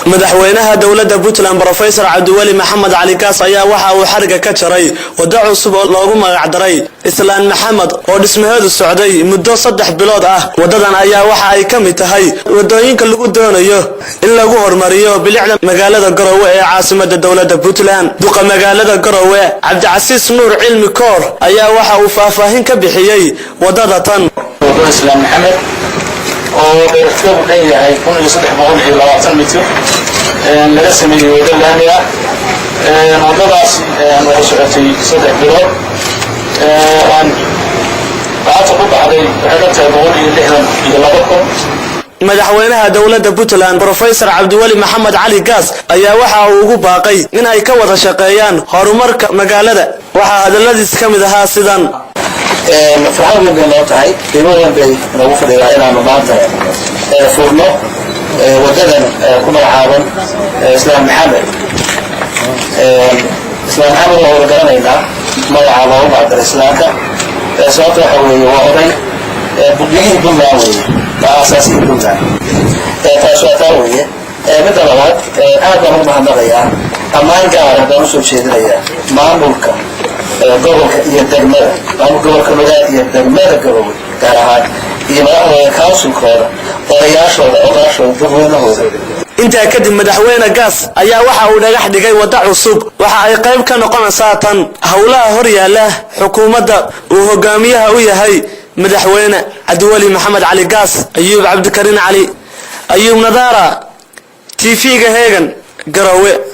madaxweynaha dawladda Puntland Professor Cabdiwali Maxamed Cali Gaas ayaa waxa uu xariga ka jaray wado cusub oo loogu magac daray Islaan Maxamed oo dhismaheedu socday muddo 3 bilood ah. Wadadan ayaa waxa ay ka mid tahay wadooyinka lagu doonayo in lagu hormariyo bilicda magaalada Garowe ee caasimadda dawladda Puntland. Duqa magaalada Garowe Cabdicasiis Nuur Cilmi Koor ayaa waxa uu faahfaahin ka bixiyay wadada tan. Islaan Maxamed oo dheerkeedu dhan yahay 1320 mitir laga sameeyay wada laami ah wadadaas oo socotay 3 bilood waxaa ku baxday waxay ka madaxweynaha dawladda Puntland Professor Cabdiwali Maxamed Cali Gaas ayaa waxa uu ugu baaqay in ay ka wada shaqeeyaan horumarka magaalada. Waxa hadaladiis ka mid ahaa sidan: فرحان بالله تعالى بيقولون بنوقف الإعلان مبادئ فرنو وجدنا كنا عاون إسلام محمد إسلام محمد هو رجلنا هنا ما عاون بعد الإسلام ده ساعات حوي وعرين بنيه بالله لا أساسي بالله فساعات حوي مثل هذا هذا هو مهما غير أما إن كان هذا مسؤول شيء غير ما ممكن gobolka iyo degmada gobolka magaalada iyo degmada Garowe gaar ahaan iyo councilkooda odayaashooda dadweynahooda. inta kadib madaxweyne Gaas ayaa waxa uu dhagax dhigay wada cusub waxa ay qayb ka noqonaysaa tan hawlaha hor yaala xukuumadda uu hogaamiyaha u yahay madaxweyne Cabdiwali Maxamed Cali Gaas. Ayuub Cabdikariin Cali, Ayuub Nadaara, TV-ga Heegan, Garowe.